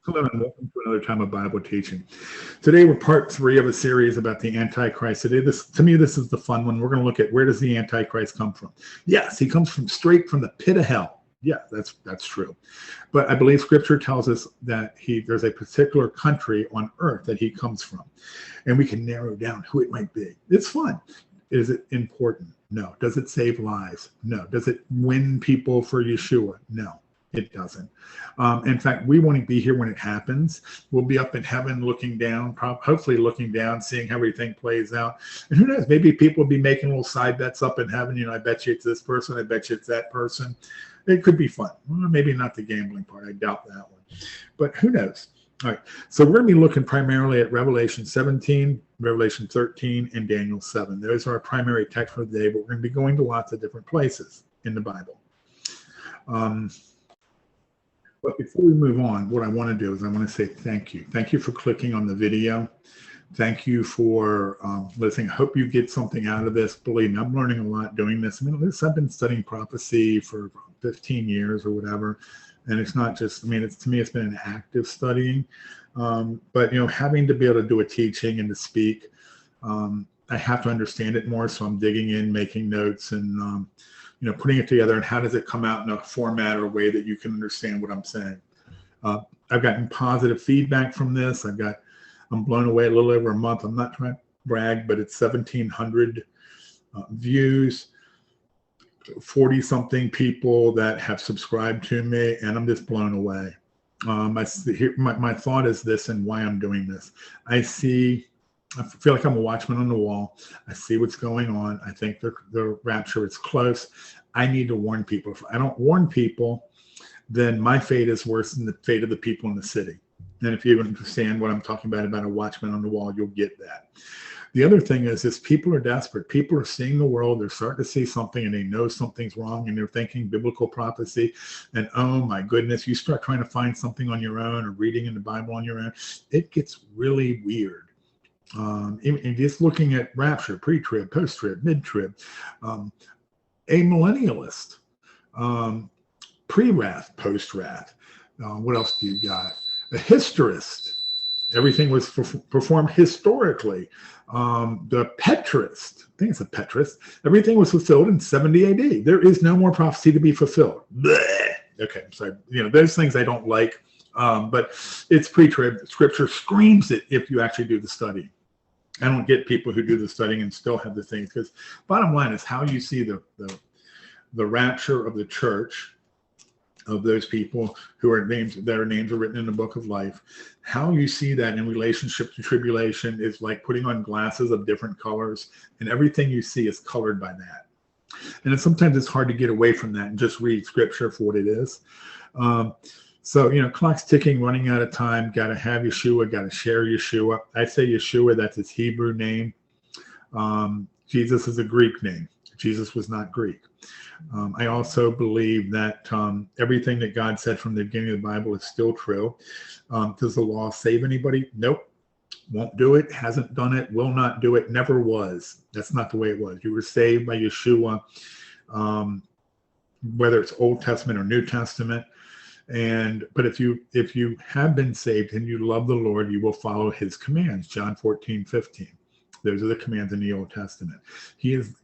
Hello and welcome to another time of Bible teaching. Today we're part 3 of a series about the Antichrist. Today, to me, this is the fun one. We're going to look at where does the Antichrist come from. Yes, he comes from straight from the pit of hell. Yeah, that's true. But I believe Scripture tells us that there's a particular country on earth that he comes from, and we can narrow down who it might be. It's fun. Is it important? No. Does it save lives? No. Does it win people for Yeshua? No. It doesn't. In fact, we won't be here when it happens. We'll be up in heaven looking down, hopefully looking down, seeing how everything plays out. And who knows, maybe people will be making little side bets up in heaven. You know, I bet you it's this person. I bet you it's that person. It could be fun. Well, maybe not the gambling part. I doubt that one. But who knows? All right. So we're going to be looking primarily at Revelation 17, Revelation 13, and Daniel 7. Those are our primary texts for the day, but we're going to be going to lots of different places in the Bible. But before we move on, what I want to do is I want to say thank you. Thank you for clicking on the video. Thank you for listening. I hope you get something out of this. Believe me, I'm learning a lot doing this. I mean, I've been studying prophecy for 15 years or whatever. And it's not just, to me, it's been an active studying. But, having to be able to do a teaching and to speak, I have to understand it more. So I'm digging in, making notes, and putting it together, and how does it come out in a format or a way that you can understand what I'm saying. I've gotten positive feedback from this. I'm blown away. A little over a month. I'm not trying to brag, but it's 1,700 views, 40-something people that have subscribed to me, and I'm just blown away. My thought is this, and why I'm doing this. I feel like I'm a watchman on the wall. I see what's going on. I think the rapture is close. I need to warn people. If I don't warn people, then my fate is worse than the fate of the people in the city. And if you understand what I'm talking about a watchman on the wall, you'll get that. The other thing is people are desperate. People are seeing the world. They're starting to see something, and they know something's wrong, and they're thinking biblical prophecy. And oh my goodness, you start trying to find something on your own or reading in the Bible on your own. It gets really weird. And just looking at rapture, pre-trib, post-trib, mid-trib, a millennialist, pre-wrath, post-wrath. What else do you got? A historist. Everything was performed historically. The Petrist. I think it's a Petrist. Everything was fulfilled in 70 AD. There is no more prophecy to be fulfilled. Blech. Okay, so those things I don't like. But it's pre-trib. Scripture screams it if you actually do the study. I don't get people who do the studying and still have the things, because bottom line is how you see the rapture of the church, of those people their names are written in the book of life. How you see that in relationship to tribulation is like putting on glasses of different colors, and everything you see is colored by that. And sometimes it's hard to get away from that and just read Scripture for what it is. So, clock's ticking, running out of time. Got to have Yeshua, got to share Yeshua. I say Yeshua, that's his Hebrew name. Jesus is a Greek name. Jesus was not Greek. I also believe that everything that God said from the beginning of the Bible is still true. Does the law save anybody? Nope. Won't do it, hasn't done it, will not do it, never was. That's not the way it was. You were saved by Yeshua, whether it's Old Testament or New Testament. But if you have been saved and you love the Lord, you will follow his commands. John 14:15. Those are the commands in the Old Testament.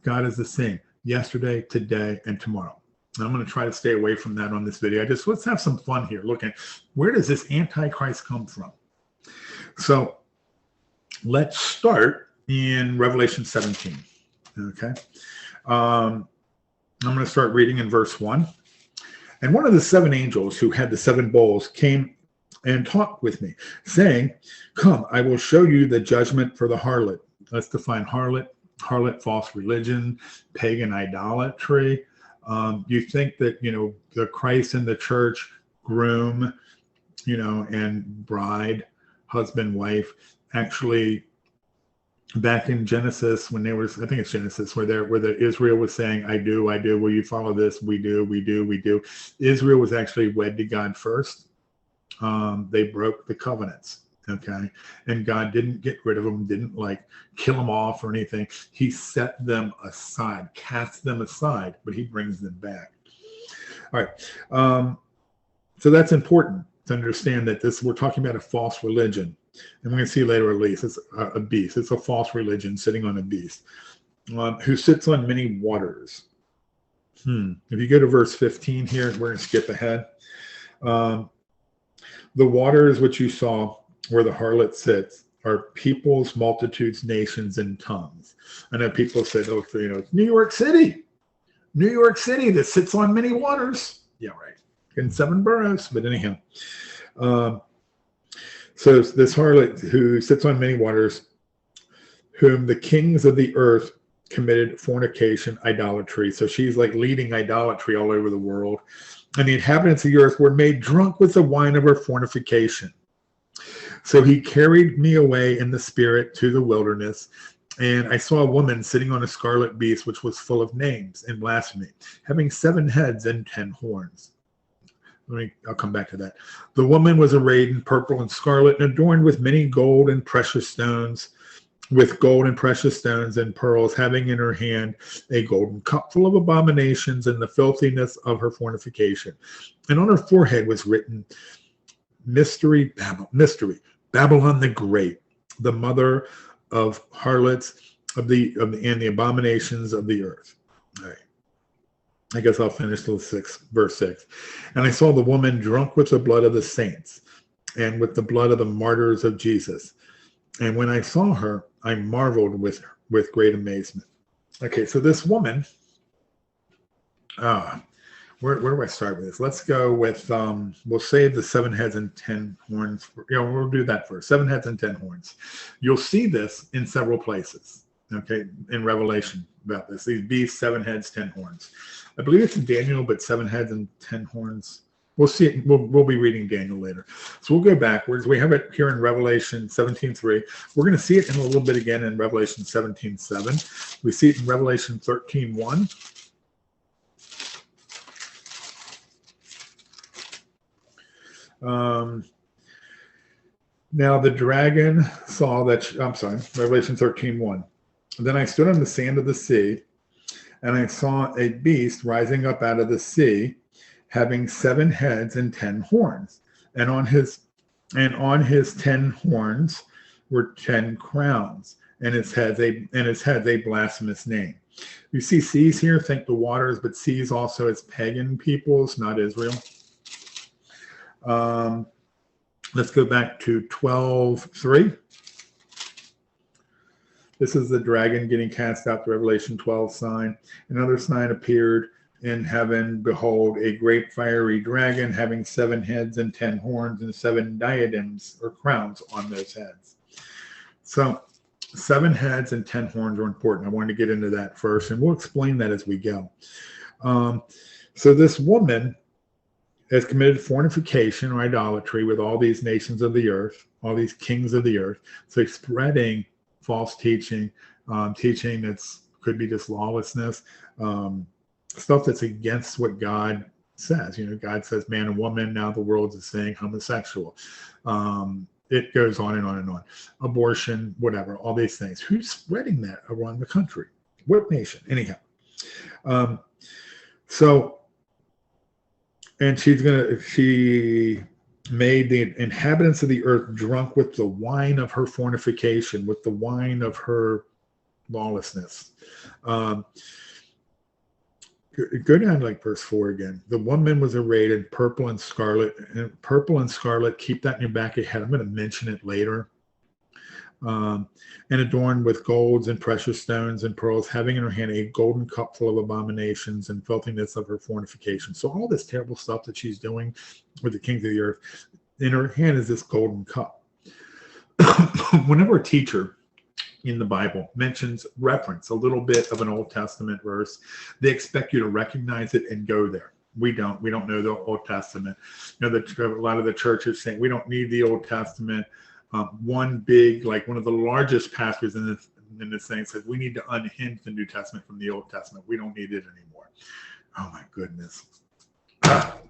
God is the same yesterday, today, and tomorrow. And I'm going to try to stay away from that on this video. Let's have some fun here. Looking, where does this Antichrist come from? So let's start in Revelation 17. Okay. I'm going to start reading in verse 1. And one of the 7 angels who had the 7 bowls came and talked with me, saying, "Come, I will show you the judgment for the harlot." Let's define harlot. Harlot, false religion, pagan idolatry. You think that, the Christ and the church, groom, and bride, husband, wife, actually back in Genesis, when there was, I think it's Genesis, where the Israel was saying, I do, will you follow this? We do. Israel was actually wed to God first. They broke the covenants. Okay. And God didn't get rid of them, didn't kill them off or anything. He set them aside, cast them aside, but he brings them back. All right. So that's important. to understand that we're talking about a false religion. And we're going to see later at least, it's a beast. It's a false religion sitting on a beast who sits on many waters. If you go to verse 15 here, we're going to skip ahead. The waters which you saw where the harlot sits are peoples, multitudes, nations, and tongues. I know people say, oh, New York City that sits on many waters. Yeah, right. In 7 boroughs. But anyhow, so this harlot who sits on many waters, whom the kings of the earth committed fornication, idolatry. So she's like leading idolatry all over the world. And the inhabitants of the earth were made drunk with the wine of her fornication. So he carried me away in the spirit to the wilderness, and I saw a woman sitting on a scarlet beast, which was full of names and blasphemy, having 7 heads and 10 horns. I'll come back to that. The woman was arrayed in purple and scarlet and adorned with many gold and precious stones, and pearls, having in her hand a golden cup full of abominations and the filthiness of her fornication. And on her forehead was written, Mystery, Babylon the Great, the mother of harlots and the abominations of the earth. All right. I guess I'll finish till verse 6. And I saw the woman drunk with the blood of the saints and with the blood of the martyrs of Jesus. And when I saw her, I marveled with great amazement. Okay, so this woman, where do I start with this? Let's go with, we'll save the 7 heads and 10 horns. We'll do that first. 7 heads and 10 horns. You'll see this in several places, okay, in Revelation about this. These beasts, 7 heads, 10 horns. I believe it's in Daniel, but 7 heads and 10 horns. We'll see it. We'll be reading Daniel later. So we'll go backwards. We have it here in Revelation 17:3. We're going to see it in a little bit again in Revelation 17:7. We see it in Revelation 13:1. Now the dragon saw that, Revelation 13:1. Then I stood on the sand of the sea, and I saw a beast rising up out of the sea, having 7 heads and 10 horns, and on his 10 horns were 10 crowns, and his heads a blasphemous name. You see seas here, think the waters, but seas also as pagan peoples, not Israel. Let's go back to 12:3. This is the dragon getting cast out, the Revelation 12 sign. Another sign appeared in heaven. Behold, a great fiery dragon having 7 heads and 10 horns and 7 diadems or crowns on those heads. So 7 heads and 10 horns are important. I wanted to get into that first, and we'll explain that as we go. So this woman has committed fornication or idolatry with all these nations of the earth, all these kings of the earth. So spreading false teaching, teaching that's could be just lawlessness, stuff that's against what God says. God says man and woman. Now the world is saying homosexual. It goes on and on and on. Abortion, whatever, all these things. Who's spreading that around the country? What nation? Anyhow. And she made the inhabitants of the earth drunk with the wine of her fornication, with the wine of her lawlessness. Go down like verse 4 again. The woman was arrayed in purple and scarlet. And purple and scarlet, keep that in your back of your head. I'm going to mention it later. And adorned with golds and precious stones and pearls, having in her hand a golden cup full of abominations and filthiness of her fornication. So all this terrible stuff that she's doing with the kings of the earth, in her hand is this golden cup. Whenever a teacher in the Bible reference a little bit of an Old Testament verse, they expect you to recognize it and go there. We don't know the Old Testament. A lot of the churches saying we don't need the Old Testament. One of the largest pastors in this thing says we need to unhinge the New Testament from the Old Testament. We don't need it anymore. Oh my goodness.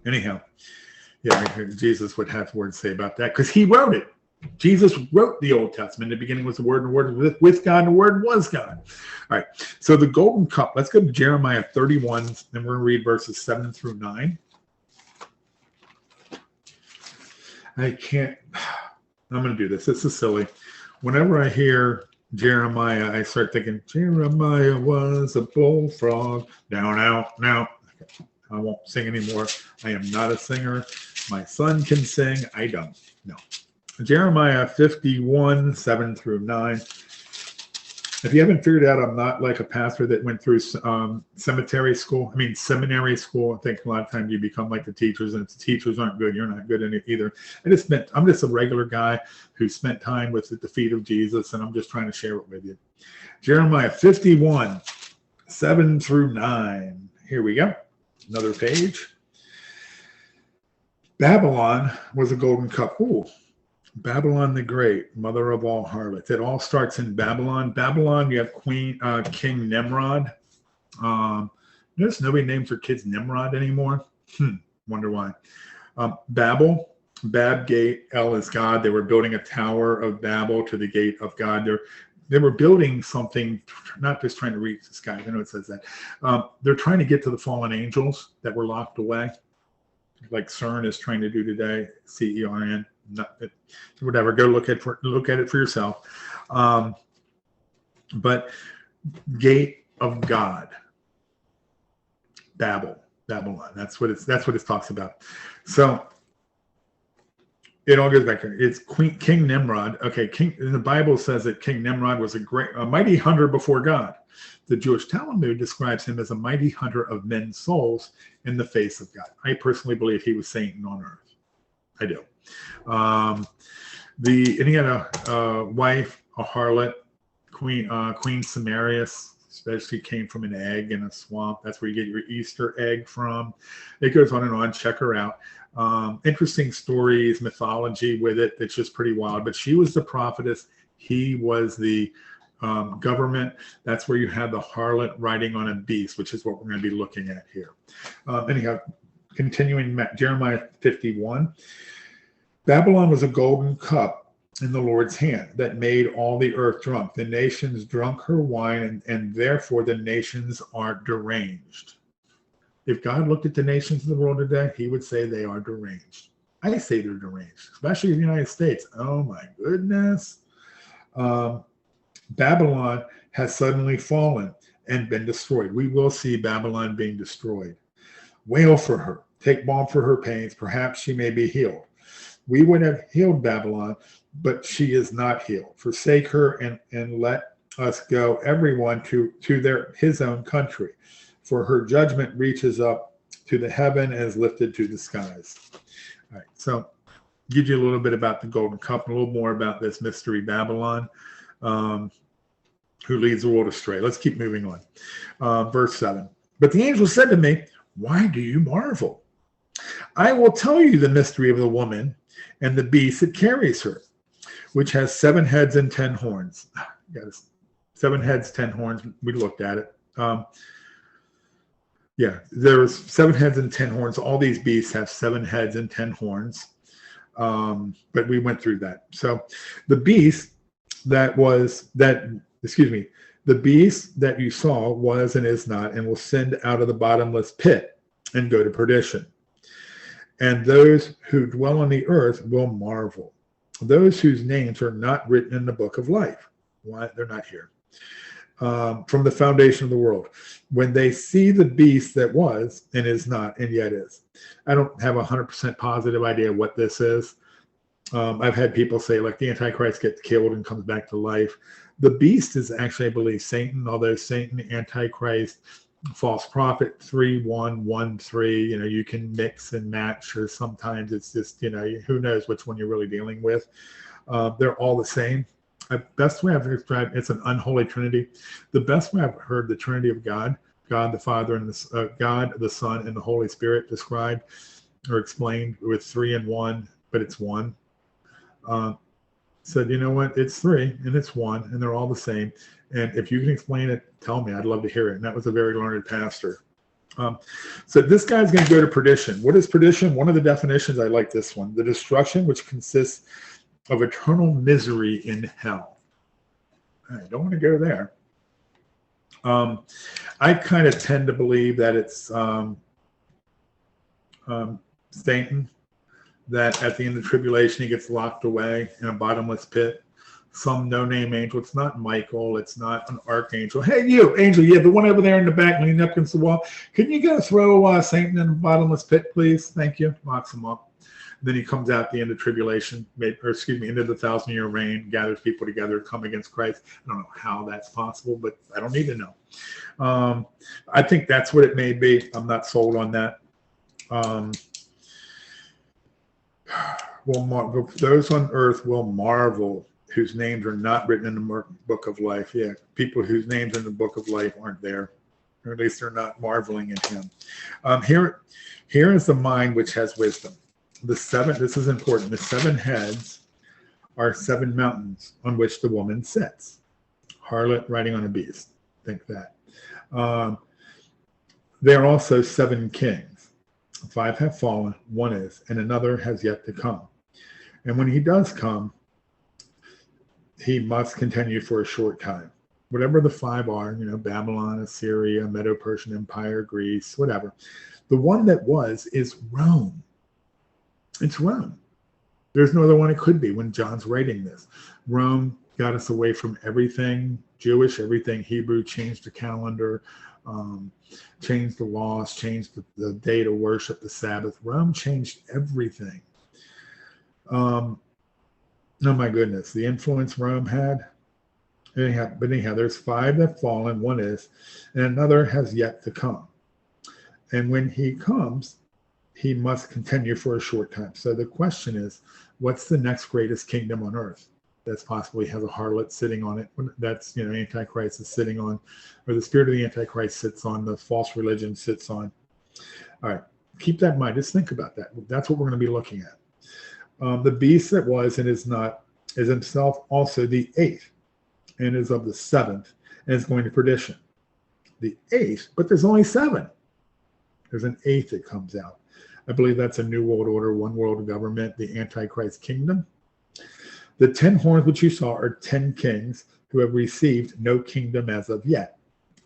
Anyhow, yeah, Jesus would have words to say about that because he wrote it. Jesus wrote the Old Testament. In the beginning was the Word, and the Word was with God, and the Word was God. All right. So the golden cup. Let's go to Jeremiah 31, and we're going to read verses 7 through 9. I can't. I'm going to do this. This is silly. Whenever I hear Jeremiah, I start thinking, Jeremiah was a bullfrog. Now. I won't sing anymore. I am not a singer. My son can sing. I don't. No. Jeremiah 51, 7 through 9. If you haven't figured out, I'm not like a pastor that went through seminary school. I think a lot of times you become like the teachers, and if the teachers aren't good, you're not good in it either. I'm just a regular guy who spent time with at the feet of Jesus, and I'm just trying to share it with you. Jeremiah 51, 7 through 9. Here we go. Another page. Babylon was a golden cup. Ooh. Babylon the Great, mother of all harlots. It all starts in Babylon. Babylon, you have King Nimrod. Notice nobody names their kids Nimrod anymore. Wonder why. Babel, Bab Gate, El is God. They were building a tower of Babel to the gate of God. They were building something, not just trying to reach the sky. I know it says that. They're trying to get to the fallen angels that were locked away, like CERN is trying to do today, CERN. Whatever, go look at it for yourself. But gate of God, Babylon. That's what it talks about. So it all goes back to it's King Nimrod. Okay, the Bible says that King Nimrod was a mighty hunter before God. The Jewish Talmud describes him as a mighty hunter of men's souls in the face of God. I personally believe he was Satan on earth. I do. And he had a wife, a harlot, Queen Samarius. She came from an egg in a swamp. That's where you get your Easter egg from. It goes on and on. Check her out. Interesting stories, mythology with it. It's just pretty wild. But she was the prophetess. He was the government. That's where you have the harlot riding on a beast, which is what we're going to be looking at here. Anyhow, continuing Jeremiah 51. Babylon was a golden cup in the Lord's hand that made all the earth drunk. The nations drunk her wine, and therefore the nations are deranged. If God looked at the nations of the world today, he would say they are deranged. I say they're deranged, especially in the United States. Oh my goodness. Babylon has suddenly fallen and been destroyed. We will see Babylon being destroyed. Wail for her. Take balm for her pains. Perhaps she may be healed. We would have healed Babylon, but she is not healed. Forsake her and let us go, everyone, to his own country. For her judgment reaches up to the heaven and is lifted to the skies. All right, so gives you a little bit about the golden cup, a little more about this mystery Babylon, who leads the world astray. Let's keep moving on. Verse 7. But the angel said to me, why do you marvel? I will tell you the mystery of the woman and the beast that carries her, which has 7 heads and 10 horns. 7 heads, 10 horns. We looked at it. There's 7 heads and 10 horns. All these beasts have 7 heads and 10 horns. But we went through that. So the beast the beast that you saw was and is not, and will send out of the bottomless pit and go to perdition. And those who dwell on the earth will marvel. Those whose names are not written in the book of life. Why? They're not here. From the foundation of the world. When they see the beast that was and is not and yet is. I don't have 100% positive idea what this is. I've had people say, like, the Antichrist gets killed and comes back to life. The beast is actually, I believe, Satan, although Satan, Antichrist, false prophet, 3-1-1-3, you can mix and match, or sometimes it's just, who knows which one you're really dealing with. They're all the same. Best way I've described, it's an unholy trinity. The best way I've heard the Trinity of God the Father and God the Son and the Holy Spirit described or explained with 3 and 1, but it's 1. Said, you know what? It's 3 and it's 1, and they're all the same. And if you can explain it, tell me. I'd love to hear it. And that was a very learned pastor. So this guy's going to go to perdition. What is perdition? One of the definitions, I like this one. The destruction which consists of eternal misery in hell. I don't want to go there. I kind of tend to believe that it's Satan that at the end of the tribulation, he gets locked away in a bottomless pit. Some no-name angel. It's not Michael. It's not an archangel. Hey, you, angel, yeah, the one over there in the back leaning up against the wall. Can you go throw Satan in the bottomless pit, please? Thank you. Locks him up. Then he comes out at the end of tribulation, into the 1,000-year reign, gathers people together to come against Christ. I don't know how that's possible, but I don't need to know. I think that's what it may be. I'm not sold on that. Those on earth will marvel, whose names are not written in the book of life. Yeah, people whose names in the book of life aren't there, or at least they're not marveling in him. Here is the mind which has wisdom. This is important. The 7 heads are 7 mountains on which the woman sits. Harlot riding on a beast. Think that. There are also 7 kings. 5 have fallen, 1 is, and another has yet to come. And when he does come, he must continue for a short time. Whatever the 5 are, Babylon, Assyria, Medo-Persian Empire, Greece, whatever. The one that was is Rome. It's Rome. There's no other one it could be when John's writing this. Rome got us away from everything Jewish, everything Hebrew, changed the calendar, changed the laws, changed the day to worship, the Sabbath. Rome changed everything. Oh my goodness, the influence Rome had. Anyhow, there's 5 that fall, and 1 is, and another has yet to come. And when he comes, he must continue for a short time. So the question is, what's the next greatest kingdom on earth that's possibly has a harlot sitting on it? That's, Antichrist is sitting on, or the spirit of the Antichrist sits on, the false religion sits on. All right, keep that in mind. Just think about that. That's what we're going to be looking at. The beast that was and is not is himself also the 8th, and is of the 7th, and is going to perdition. The 8th, but there's only 7. There's an 8th that comes out. I believe that's a new world order, one world government, the Antichrist kingdom. The 10 horns which you saw are 10 kings who have received no kingdom as of yet,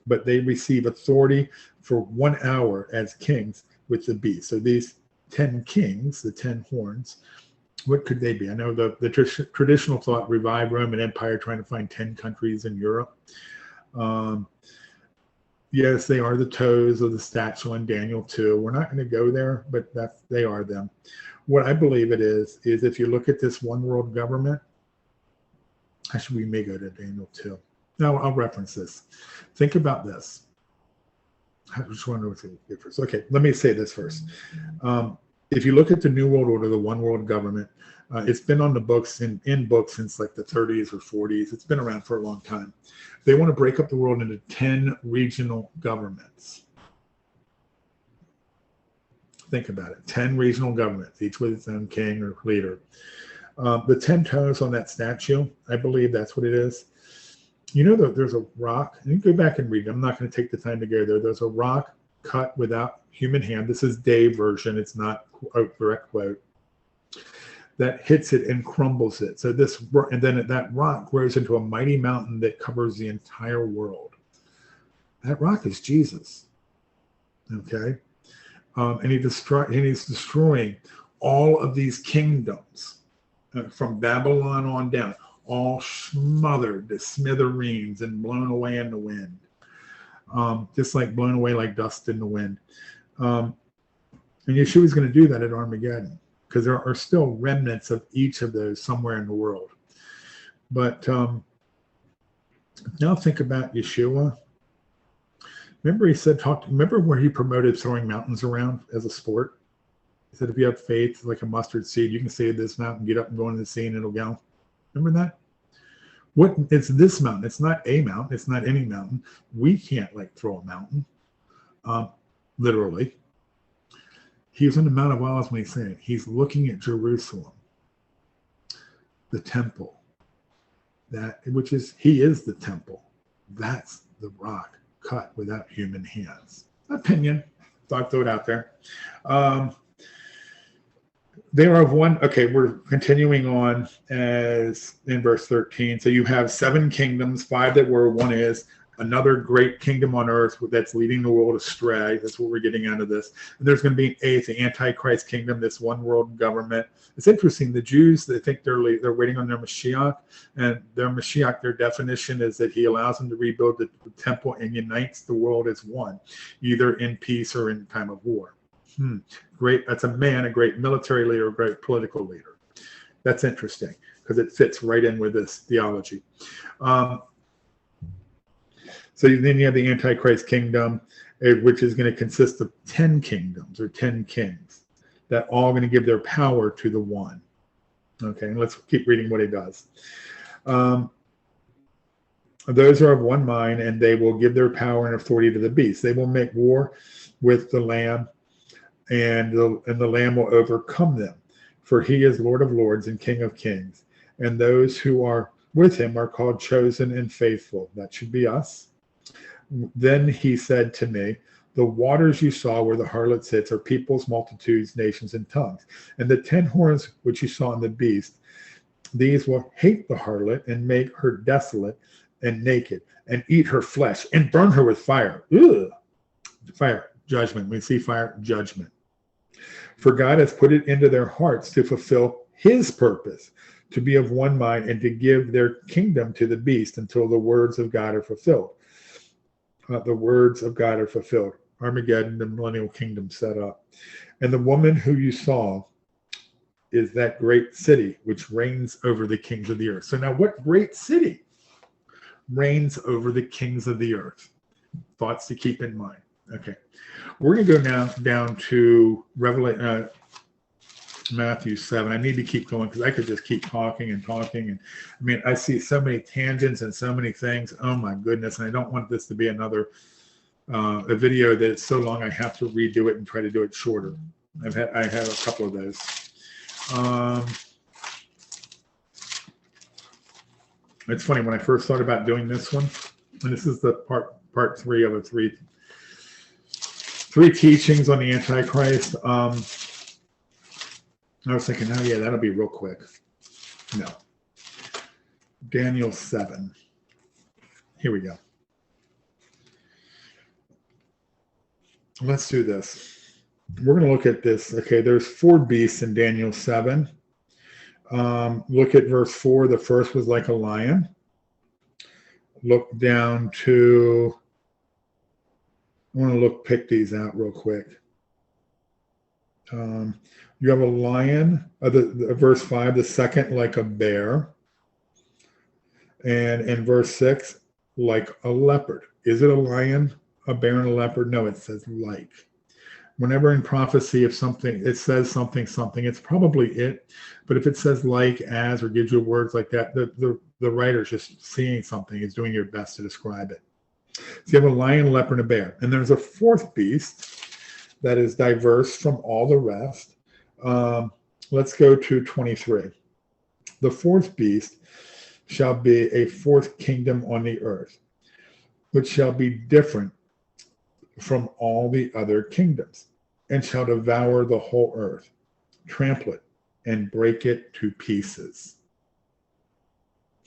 but they receive authority for 1 hour as kings with the beast. So these 10 kings, the 10 horns, what could they be? I know the traditional thought revived Roman Empire, trying to find 10 countries in Europe. Yes, they are the toes of the statue in Daniel 2. We're not going to go there, but they are them. What I believe it is if you look at this one world government, actually we may go to Daniel 2. No, I'll reference this. Think about this. I just wonder what's going to get first. Okay, let me say this first. If you look at the New World Order, the one world government, it's been on the books, in books since like the 30s or 40s. It's been around for a long time. They want to break up the world into 10 regional governments. Think about it. 10 regional governments, each with its own king or leader. The 10 toes on that statue, I believe that's what it is. There's a rock, and you can go back and read it. I'm not going to take the time to go there. There's a rock cut without human hand. This is Dave's version. It's not a direct quote. That hits it and crumbles it. And then that rock grows into a mighty mountain that covers the entire world. That rock is Jesus. Okay, and he's destroying all of these kingdoms from Babylon on down, all smothered to smithereens and blown away in the wind, just like blown away like dust in the wind. And Yeshua's going to do that at Armageddon, because there are still remnants of each of those somewhere in the world. But now think about Yeshua. Remember where he promoted throwing mountains around as a sport? He said, if you have faith like a mustard seed, you can say to this mountain, get up and go into the sea, and it'll go. Remember that? It's this mountain. It's not a mountain. It's not any mountain. We can't throw a mountain, literally. He was on the Mount of Olives when he's saying it. He's looking at Jerusalem, the temple, he is the temple. That's the rock cut without human hands. Opinion. Thought I'd throw it out there. They are of one. Okay, we're continuing on as in verse 13. So you have 7 kingdoms, 5 that were, 1 is. another great kingdom on earth that's leading the world astray. That's what we're getting out of this. And there's going to be an eighth, the Antichrist kingdom, this one world government. It's interesting. The Jews, they think they're waiting on their Mashiach, and their Mashiach, their definition is that he allows them to rebuild the temple and unites the world as one, either in peace or in time of war. Great. That's a man, a great military leader, a great political leader. That's interesting because it fits right in with this theology. So then you have the Antichrist kingdom, which is going to consist of 10 kingdoms or 10 kings that all going to give their power to the one. Okay, and let's keep reading what he does. Those are of one mind, and they will give their power and authority to the beast. They will make war with the Lamb, and the Lamb will overcome them. For he is Lord of lords and King of kings. And those who are with him are called chosen and faithful. That should be us. Then he said to me, the waters you saw where the harlot sits are peoples, multitudes, nations, and tongues. And the 10 horns which you saw in the beast, these will hate the harlot and make her desolate and naked, and eat her flesh and burn her with fire. Ugh. Fire, judgment. We see fire, judgment. For God has put it into their hearts to fulfill his purpose, to be of one mind, and to give their kingdom to the beast until the words of God are fulfilled. The words of God are fulfilled. Armageddon, the millennial kingdom set up. And the woman who you saw is that great city which reigns over the kings of the earth. So now what great city reigns over the kings of the earth? Thoughts to keep in mind. Okay. We're going to go now down to Matthew 7. I need to keep going because I could just keep talking and talking. And I mean, I see so many tangents and so many things. Oh my goodness. And I don't want this to be another a video that's so long I have to redo it and try to do it shorter. I have a couple of those. It's funny, when I first thought about doing this one, and this is the part 3 of a three teachings on the Antichrist. I was thinking, oh yeah, that'll be real quick. No. Daniel 7. Here we go. Let's do this. We're going to look at this. Okay, there's 4 beasts in Daniel 7. Look at verse 4. The first was like a lion. Look down to, I want to pick these out real quick. You have a lion, verse 5, the second like a bear. And in verse 6, like a leopard. Is it a lion, a bear, and a leopard? No, it says like. Whenever in prophecy, if something, it says something, it's probably it. But if it says like, as, or gives you words like that, the writer's just seeing something, is doing your best to describe it. So you have a lion, a leopard, and a bear. And there's a 4th beast that is diverse from all the rest. Let's go to 23. The 4th beast shall be a 4th kingdom on the earth, which shall be different from all the other kingdoms, and shall devour the whole earth, trample it, and break it to pieces.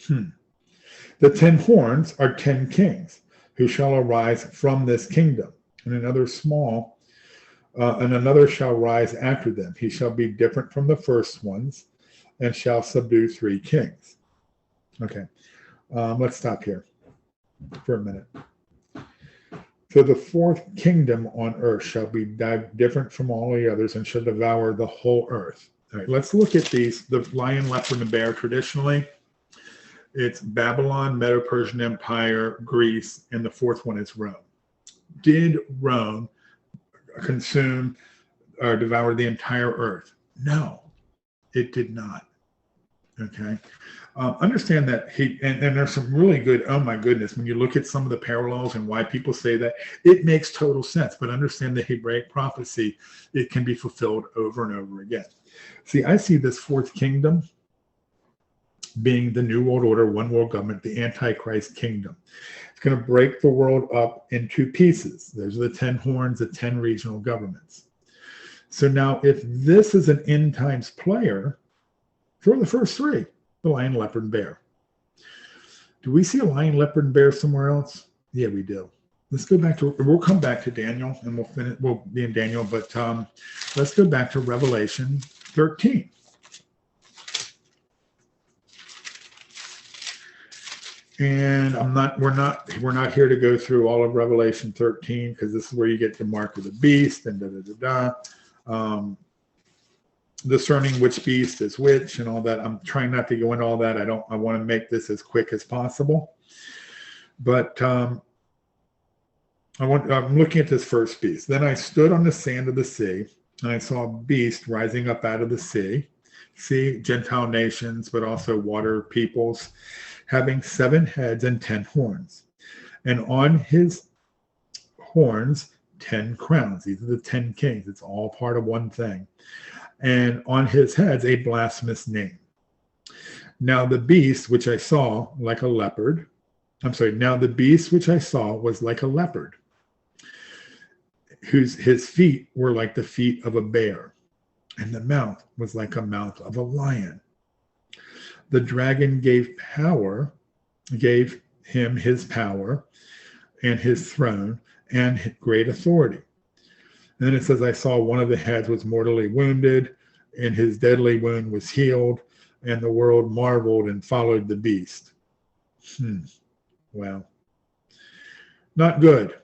The 10 horns are 10 kings who shall arise from this kingdom, and another shall rise after them. He shall be different from the first ones, and shall subdue 3 kings. Okay, let's stop here for a minute. So the 4th kingdom on earth shall be different from all the others, and shall devour the whole earth. All right, let's look at these. The lion, leopard, and the bear, traditionally, it's Babylon, Medo-Persian Empire, Greece, and the 4th one is Rome. Did Rome consume or devour the entire earth? No, it did not. Okay. Understand that and there's some really good, oh my goodness, when you look at some of the parallels and why people say that, it makes total sense. But understand the Hebraic prophecy, it can be fulfilled over and over again. See, I see this 4th kingdom being the New World Order, one world government, the Antichrist kingdom. It's going to break the world up into pieces. There's the 10 horns, the 10 regional governments. So now if this is an end times player, for the first 3, the lion, leopard, and bear. Do we see a lion, leopard, and bear somewhere else? Yeah, we do. Let's go back to, we'll come back to Daniel and we'll finish, we'll be in Daniel, but let's go back to Revelation 13. And we're not here to go through all of Revelation 13 because this is where you get the mark of the beast and discerning which beast is which and all that. I'm trying not to go into all that. I want to make this as quick as possible. But I'm looking at this first beast. Then I stood on the sand of the sea, and I saw a beast rising up out of the sea, Gentile nations, but also water peoples, having 7 heads and 10 horns. And on his horns, 10 crowns. These are the 10 kings. It's all part of one thing. And on his heads, a blasphemous name. Now the beast which I saw like a leopard, now the beast which I saw was like a leopard, his feet were like the feet of a bear, and the mouth was like a mouth of a lion. The dragon gave him his power and his throne and great authority. And then it says, I saw one of the heads was mortally wounded, and his deadly wound was healed, and the world marveled and followed the beast. Well, not good.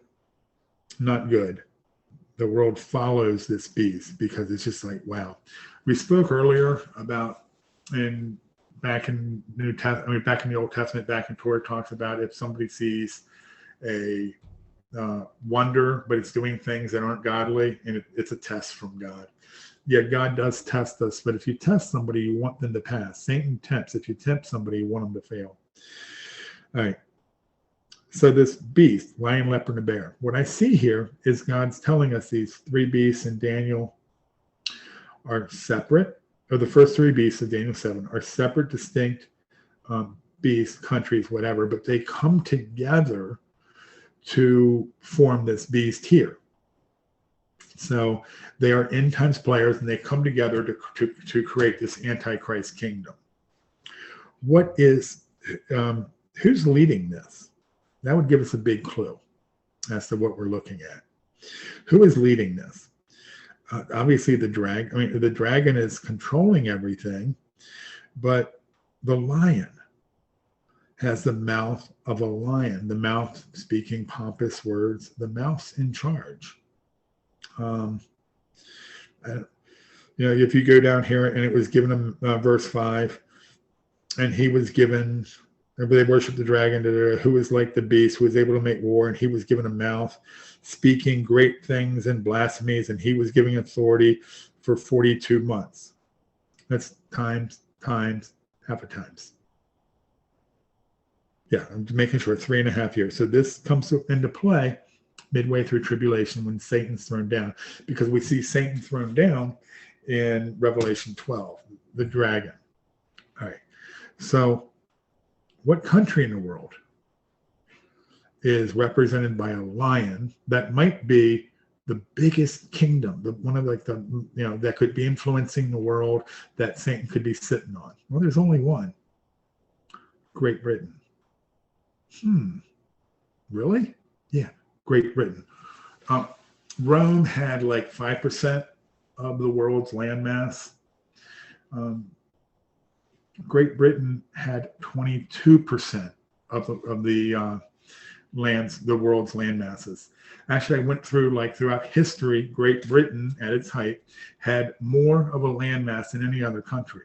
Not good. The world follows this beast because it's just like, wow. We spoke earlier about back in the Old Testament, back in Torah talks about if somebody sees a wonder, but it's doing things that aren't godly, and it's a test from God. Yeah, God does test us, but if you test somebody, you want them to pass. Satan tempts. If you tempt somebody, you want them to fail. All right. So this beast, lion, leopard, and bear. What I see here is God's telling us these 3 beasts in Daniel are separate, or the first 3 beasts of Daniel 7 are separate, distinct beasts, countries, whatever, but they come together to form this beast here. So they are end times players, and they come together to create this Antichrist kingdom. What is, who's leading this? That would give us a big clue as to what we're looking at. Who is leading this? Obviously the dragon is controlling everything, but the lion has the mouth of a lion, the mouth speaking pompous words, the mouth's in charge. If you go down here, and it was given him, verse 5, and he was given, they worshiped the dragon, who is like the beast, who was able to make war, and he was given a mouth, speaking great things and blasphemies, and he was given authority for 42 months. That's times, half a times. Yeah, I'm making sure 3.5 years. So this comes into play midway through tribulation when Satan's thrown down, because we see Satan thrown down in Revelation 12, the dragon. All right. So what country in the world is represented by a lion that might be the biggest kingdom, one of that could be influencing the world, that Satan could be sitting on? Well, there's only one. Great Britain. Really? Yeah, Great Britain. Rome had like 5% of the world's landmass. Great Britain had 22% of the world's land masses. Actually, I went through throughout history, Great Britain at its height had more of a landmass than any other country.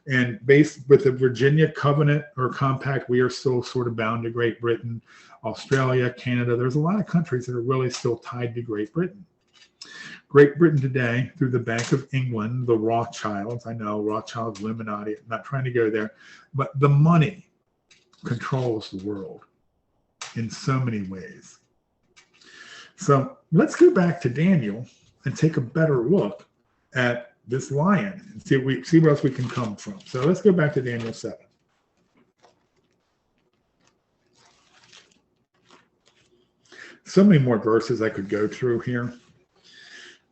And based with the Virginia Covenant or Compact, we are still sort of bound to Great Britain. Australia, Canada, there's a lot of countries that are really still tied to Great Britain. Great Britain today, through the Bank of England, the Rothschilds, I know Rothschilds, Illuminati, I'm not trying to go there, but the money controls the world in so many ways. So let's go back to Daniel and take a better look at this lion and see where else we can come from. So let's go back to Daniel 7. So many more verses I could go through here,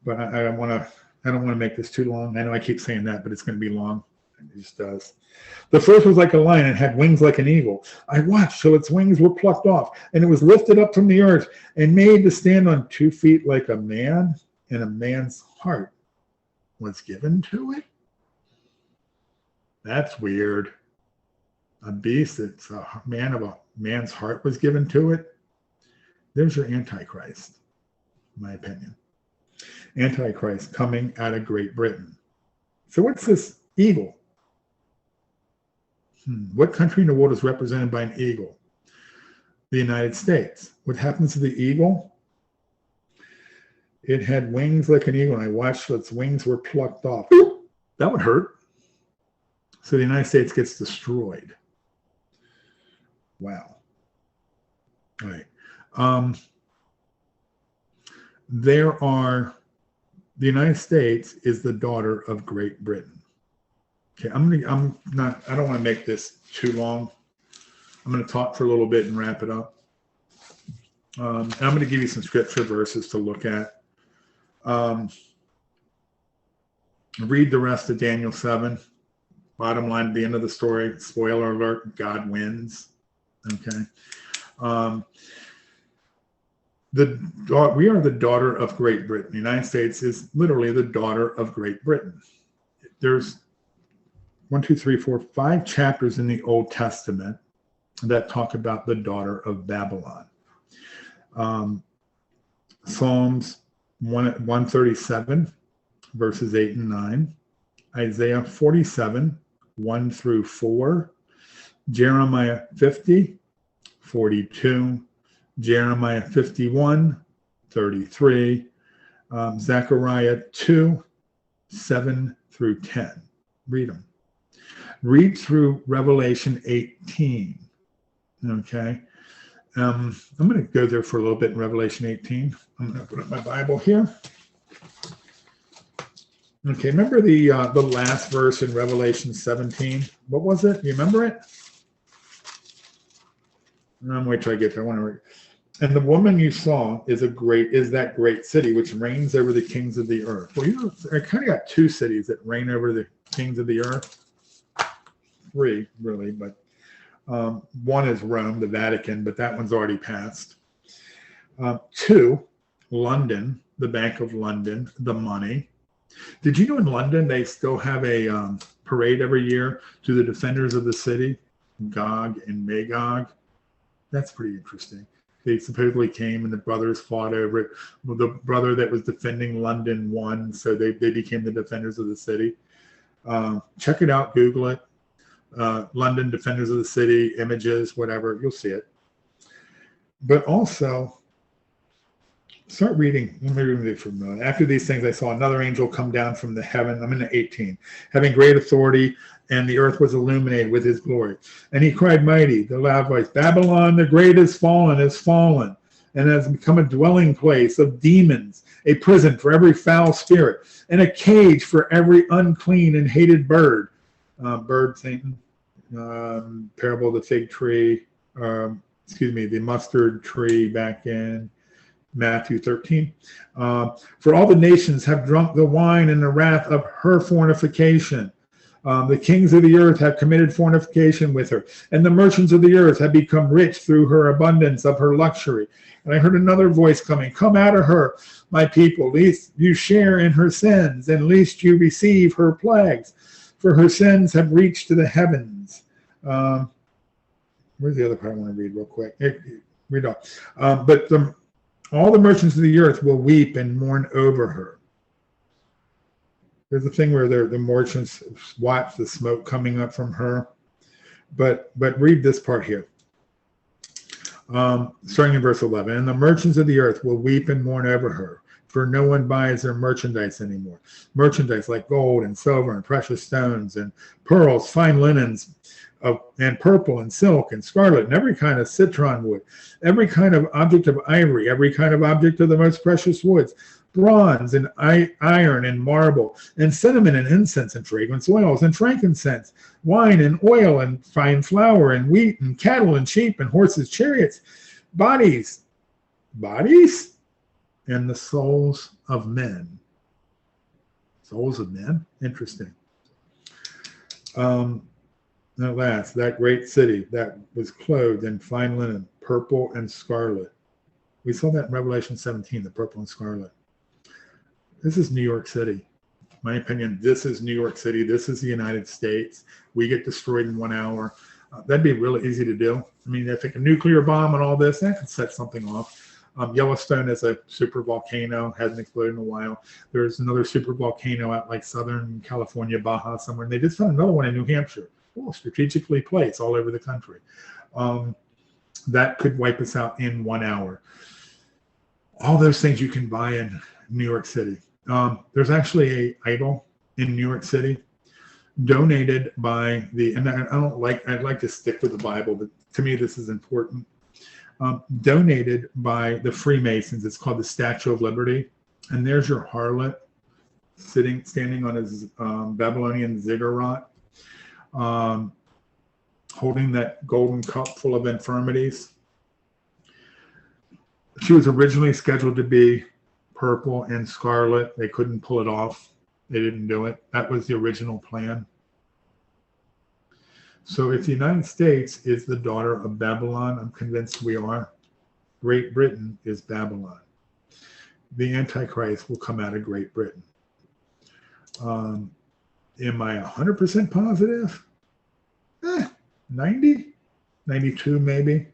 but I don't want to make this too long. I know I keep saying that, but it's going to be long. It just does. The first was like a lion and had wings like an eagle. I watched till its wings were plucked off, and it was lifted up from the earth and made to stand on 2 feet like a man, and a man's heart was given to it. That's weird. A beast that's a man of a man's heart was given to it. There's your Antichrist, in my opinion. Antichrist coming out of Great Britain. So what's this eagle? What country in the world is represented by an eagle? The United States. What happens to the eagle? It had wings like an eagle, and I watched till its wings were plucked off. That would hurt. So the United States gets destroyed. Wow. All right. The United States is the daughter of Great Britain. Okay, I don't want to make this too long. I'm going to talk for a little bit and wrap it up. And I'm going to give you some scripture verses to look at. Read the rest of Daniel 7. Bottom line at the end of the story, spoiler alert, God wins. Okay. We are the daughter of Great Britain. The United States is literally the daughter of Great Britain. There's 5 chapters in the Old Testament that talk about the daughter of Babylon. Psalms 137, verses 8 and 9. Isaiah 47, 1 through 4. Jeremiah 50, 42. Jeremiah 51, 33. Zechariah 2, 7 through 10. Read them. Read through Revelation 18. Okay. I'm going to go there for a little bit in Revelation 18. I'm going to put up my Bible here. Okay, remember the last verse in Revelation 17? What was it? You remember it? Wait till I get there. I want to read. And the woman you saw is that great city which reigns over the kings of the earth. Well, I kind of got 2 cities that reign over the kings of the earth. 3, really, but one is Rome, the Vatican, but that one's already passed. 2, London, the Bank of London, the money. Did you know in London they still have a parade every year to the defenders of the city, Gog and Magog? That's pretty interesting. They supposedly came and the brothers fought over it. Well, the brother that was defending London won, so they became the defenders of the city. Check it out, Google it. London Defenders of the City, images, whatever, you'll see it. But also, start reading. Let me read it from the. After these things, I saw another angel come down from the heaven. I'm in 18, having great authority, and the earth was illuminated with his glory. And he cried mighty, the loud voice, Babylon the great is fallen, and has become a dwelling place of demons, a prison for every foul spirit, and a cage for every unclean and hated bird. Bird Satan, parable of the fig tree, the mustard tree back in Matthew 13. For all the nations have drunk the wine and the wrath of her fornication. The kings of the earth have committed fornication with her, and the merchants of the earth have become rich through her abundance of her luxury. And I heard another voice coming, come out of her, my people, lest you share in her sins, and lest you receive her plagues. For her sins have reached to the heavens. Where's the other part I want to read real quick? Read on. But all the merchants of the earth will weep and mourn over her. There's a thing where the merchants watch the smoke coming up from her. But read this part here. Starting in verse 11. And the merchants of the earth will weep and mourn over her, for no one buys their merchandise anymore. Merchandise like gold and silver and precious stones and pearls, fine linens, and purple and silk and scarlet and every kind of citron wood, every kind of object of ivory, every kind of object of the most precious woods, bronze and iron and marble, and cinnamon and incense and fragrance oils and frankincense, wine and oil and fine flour and wheat and cattle and sheep and horses, chariots, bodies, and the souls of men. Souls of men? Interesting. At last, that great city that was clothed in fine linen, purple and scarlet. We saw that in Revelation 17, the purple and scarlet. This is New York City. In my opinion, this is New York City. This is the United States. We get destroyed in 1 hour. That'd be really easy to do. I mean, I think a nuclear bomb and all this, that could set something off. Yellowstone is a super volcano, hasn't exploded in a while. There's another super volcano out like Southern California, Baja somewhere, and they just found another one in New Hampshire. Oh, strategically placed all over the country. That could wipe us out in 1 hour. All those things you can buy in New York City. There's actually an idol in New York City donated by and I'd like to stick with the Bible, but to me this is important. Donated by the Freemasons. It's called the Statue of Liberty. And there's your harlot standing on his Babylonian ziggurat, holding that golden cup full of infirmities. She was originally scheduled to be purple and scarlet. They couldn't pull it off. They didn't do it. That was the original plan. So if the United States is the daughter of Babylon, I'm convinced we are. Great Britain is Babylon. The Antichrist will come out of Great Britain. Am I 100% positive? 90? 92 maybe.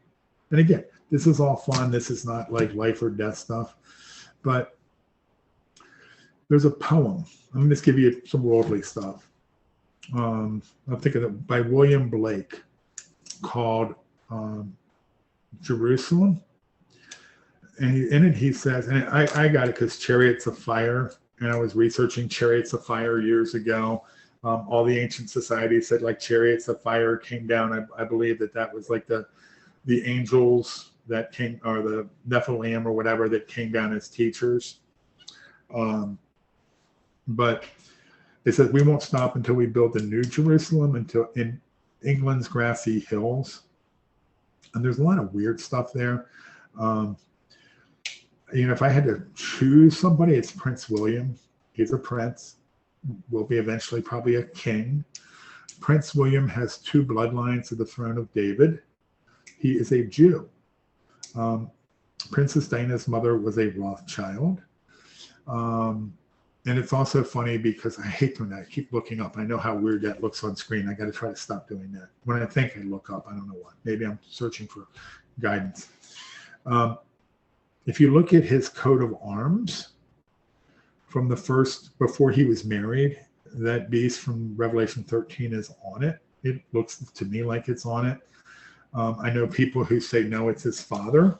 And again, this is all fun. This is not like life or death stuff. But there's a poem. I'm going to just give you some worldly stuff. I'm thinking of by William Blake called Jerusalem. And in it he says, and I got it because Chariots of Fire, and I was researching Chariots of Fire years ago. All the ancient societies said like Chariots of Fire came down. I believe that was like the angels that came, or the Nephilim or whatever that came down as teachers. But they said we won't stop until we build the New Jerusalem in England's grassy hills. And there's a lot of weird stuff there. If I had to choose somebody, it's Prince William. He's a prince, will be eventually probably a king. Prince William has 2 bloodlines to the throne of David. He is a Jew. Princess Diana's mother was a Rothschild. And it's also funny because I hate doing that. I keep looking up. I know how weird that looks on screen. I got to try to stop doing that. When I think I look up, I don't know why. Maybe I'm searching for guidance. If you look at his coat of arms from the first, before he was married, that beast from Revelation 13 is on it. It looks to me like it's on it. I know people who say, no, it's his father,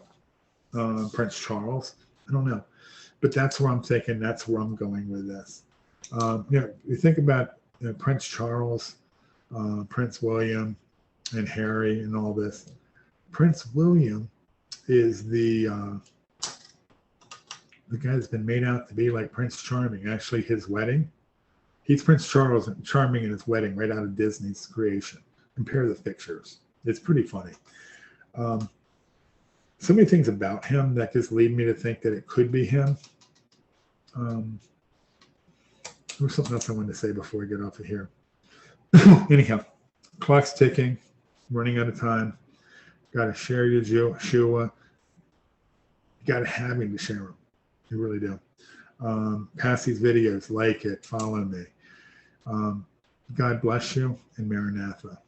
Prince Charles. I don't know. But that's where I'm thinking, that's where I'm going with this. You think about Prince Charles, Prince William, and Harry and all this. Prince William is the guy that's been made out to be like Prince Charming. Actually, his wedding, he's Prince Charles Charming in his wedding, right out of Disney's creation. Compare the pictures. It's pretty funny. So many things about him that just lead me to think that it could be him. There's something else I wanted to say before we get off of here. Anyhow, clock's ticking, running out of time. Got to share your Yeshua. You got to have him to share them. You really do. Pass these videos, like it, follow me. God bless you, and Maranatha.